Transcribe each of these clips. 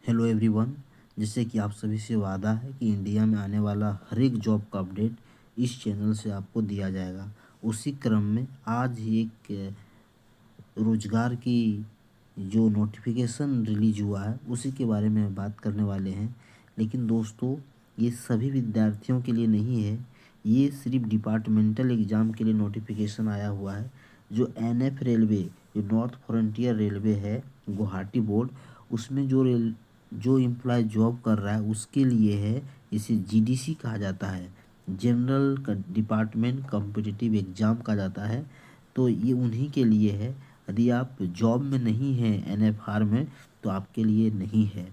Hello everyone. जैसे कि आप सभी से वादा है कि इंडिया में आने वाला हर एक जॉब का अपडेट इस चैनल से आपको दिया जाएगा। उसी क्रम में आज ही एक रोजगार की जो नोटिफिकेशन रिलीज हुआ है उसी के बारे में बात करने वाले हैं। लेकिन दोस्तों, ये सभी विद्यार्थियों के लिए नहीं है। ये सिर्फ डिपार्टमेंटल एग्ज़ाम के लिए नोटिफिकेशन आया हुआ है। जो एनएफ रेलवे, जो नॉर्थ फ्रंटियर रेलवे है, गुवाहाटी बोर्ड, उसमें जो एम्प्लॉय जॉब कर रहा है उसके लिए है। इसे जीडीसी कहा जाता है, जनरल डिपार्टमेंट कॉम्पिटिटिव एग्ज़ाम कहा जाता है। तो ये उन्हीं के लिए है। यदि आप जॉब में नहीं हैं एनएफआर में, तो आपके लिए नहीं है।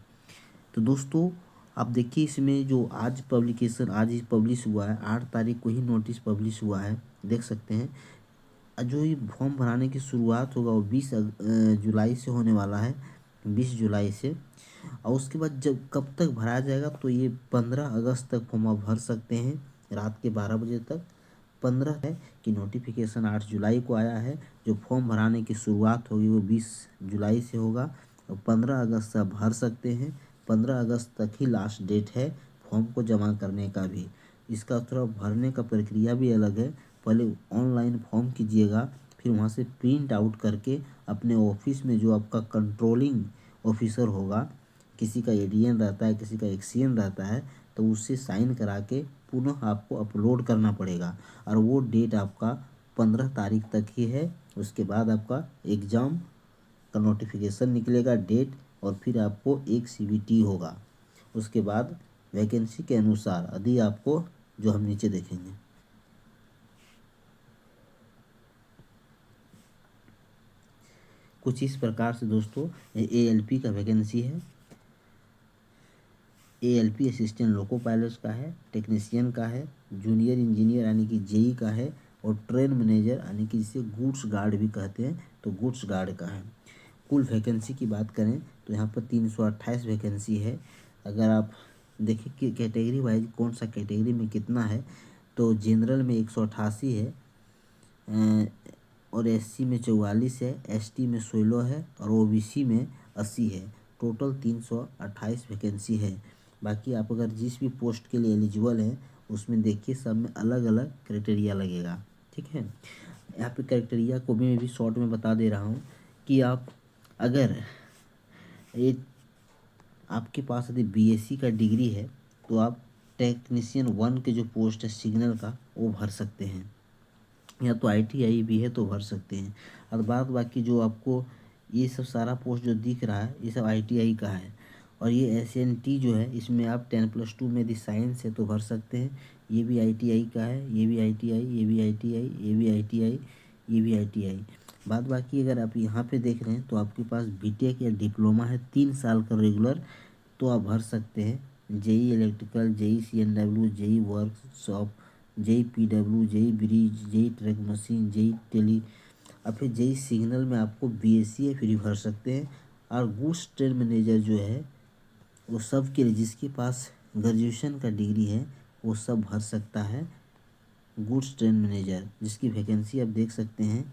तो दोस्तों, आप देखिए इसमें जो आज ही पब्लिश हुआ है, 8 तारीख को ही नोटिस पब्लिश हुआ है, देख सकते हैं। जो ये फॉर्म भराने की शुरुआत होगा वो 20 जुलाई से होने वाला है, 20 जुलाई से। और उसके बाद जब कब तक भराया जाएगा, तो ये 15 अगस्त तक फॉर्म आप भर सकते हैं, रात के 12 बजे तक। 15 है कि नोटिफिकेशन 8 जुलाई को आया है। जो फॉर्म भराने की शुरुआत होगी वो 20 जुलाई से होगा और 15 अगस्त से आप भर सकते हैं। 15 अगस्त तक ही लास्ट डेट है फॉर्म को जमा करने का भी। इसका थोड़ा भरने का प्रक्रिया भी अलग है। पहले ऑनलाइन फॉर्म कीजिएगा, फिर वहाँ से प्रिंट आउट करके अपने ऑफिस में जो आपका कंट्रोलिंग ऑफिसर होगा, किसी का एडीएन रहता है, किसी का एक्सीएन रहता है, तो उससे साइन करा के पुनः आपको अपलोड करना पड़ेगा। और वो डेट आपका 15 तारीख तक ही है। उसके बाद आपका एग्ज़ाम का नोटिफिकेशन निकलेगा, डेट, और फिर आपको एक सीवीटी होगा। उसके बाद वैकेंसी के अनुसार यदि आपको, जो हम नीचे देखेंगे, कुछ इस प्रकार से दोस्तों, एएलपी का वैकेंसी है। एएलपी असिस्टेंट लोको पायलट का है, टेक्नीशियन का है, जूनियर इंजीनियर यानी कि जेई का है, और ट्रेन मैनेजर यानी कि जिसे गुड्स गार्ड भी कहते हैं, तो गुड्स गार्ड का है। कुल वैकेंसी की बात करें तो यहाँ पर 328 वैकेंसी है। अगर आप देखें कि कैटेगरी वाइज कौन सा कैटेगरी में कितना है, तो जनरल में 188 है, और एससी में 44 है, एसटी में 16 है, और ओबीसी में 80 है। टोटल 328 वैकेंसी है। बाकी आप अगर जिस भी पोस्ट के लिए एलिजिबल हैं उसमें देखिए सब में अलग अलग क्राइटेरिया लगेगा, ठीक है। यहाँ पे क्राइटेरिया को मैं भी शॉर्ट में बता दे रहा हूँ कि आप अगर ये आपके पास यदि बीएससी का डिग्री है तो आप टेक्नीशियन 1 के जो पोस्ट है सिग्नल का, वो भर सकते हैं, या तो आईटीआई भी है तो भर सकते हैं। और बाकी जो आपको ये सब सारा पोस्ट जो दिख रहा है ये सब आईटीआई का है। और ये एसएनटी जो है इसमें आप 10+2 में यदि साइंस है तो भर सकते हैं। ये भी आईटीआई का है, ये भी आईटीआई, ये भी आईटीआई, ये भी आईटीआई, ये भी आईटीआई। बाकी अगर आप यहाँ पे देख रहे हैं तो आपके पास बीटेक या डिप्लोमा है 3 साल का रेगुलर, तो आप भर सकते हैं। JE electrical, JE CNW, JE workshop, JE PW, JE bridge, JE track machine, JE tele, और फिर जेई सिग्नल में आपको बीएससी है फिर भर सकते हैं। और गुड्स ट्रेन मैनेजर जो है वो सब के लिए, जिसके पास ग्रेजुएशन का डिग्री है वो सब भर सकता है। गुड्स ट्रेन मैनेजर जिसकी वैकेंसी आप देख सकते हैं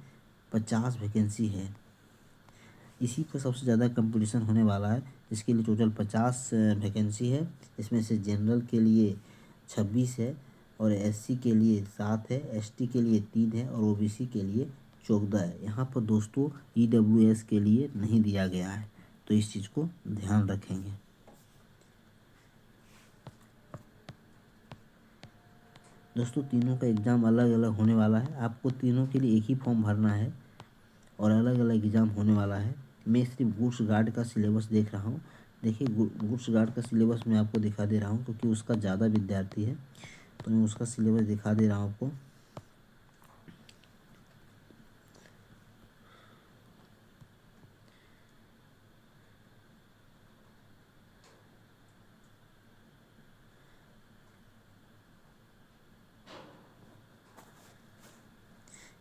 50 वैकेंसी है। इसी पर सबसे ज़्यादा कंपटीशन होने वाला है, इसके लिए टोटल 50 वैकेंसी है। इसमें से जनरल के लिए 26 है, और एससी के लिए 7 है, एसटी के लिए 3 है, और ओबीसी के लिए 14 है। यहाँ पर दोस्तों ईडब्ल्यूएस के लिए नहीं दिया गया है, तो इस चीज़ को ध्यान रखेंगे। दोस्तों, तीनों का एग्ज़ाम अलग अलग होने वाला है। आपको तीनों के लिए एक ही फॉर्म भरना है और अलग अलग एग्ज़ाम होने वाला है। मैं सिर्फ गुड्स गार्ड का सिलेबस देख रहा हूँ। देखिए गुड्स गार्ड का सिलेबस मैं आपको दिखा दे रहा हूँ क्योंकि उसका ज़्यादा विद्यार्थी है, तो मैं उसका सिलेबस दिखा दे रहा हूँ आपको।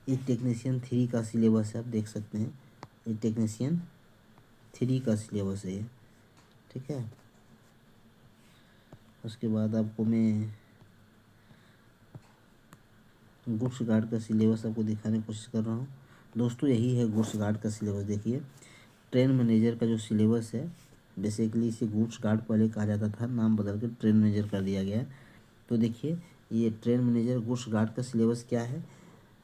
ये टेक्नीशियन 3 का सिलेबस है, आप देख सकते हैं। ये टेक्नीशियन 3 का सिलेबस है ये, ठीक है। उसके बाद आपको मैं गुड्स गार्ड का सिलेबस आपको दिखाने की कोशिश कर रहा हूँ। दोस्तों, यही है गुड्स गार्ड का सिलेबस। देखिए ट्रेन मैनेजर का जो सिलेबस है बेसिकली इसे गुड्स गार्ड पहले कहा जाता था, नाम बदल कर ट्रेन मैनेजर कर दिया गया है। तो देखिए ये ट्रेन मैनेजर गुड्स गार्ड का सिलेबस क्या है।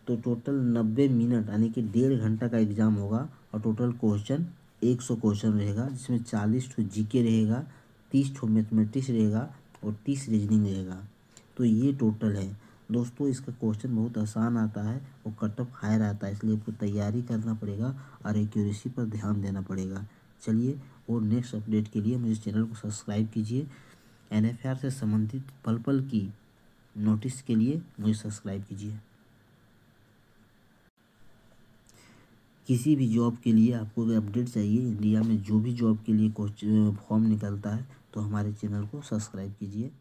तो टोटल 90 मिनट यानी कि 1.5 घंटा का एग्ज़ाम होगा और टोटल क्वेश्चन 100 क्वेश्चन रहेगा, जिसमें 40 ठो जीके रहेगा, 30 ठो मैथमेटिक्स रहेगा और 30 रीजनिंग रहेगा। तो ये टोटल है दोस्तों। इसका क्वेश्चन बहुत आसान आता है और कट ऑफ हायर आता है, इसलिए आपको तैयारी करना पड़ेगा और एक्यूरेसी पर ध्यान देना पड़ेगा। चलिए, और नेक्स्ट अपडेट के लिए मुझे चैनल को सब्सक्राइब कीजिए। एनएफआर से संबंधित पल पल की नोटिस के लिए मुझे सब्सक्राइब कीजिए। किसी भी जॉब के लिए आपको अगर अपडेट चाहिए, इंडिया में जो भी जॉब के लिए फॉर्म निकलता है, तो हमारे चैनल को सब्सक्राइब कीजिए।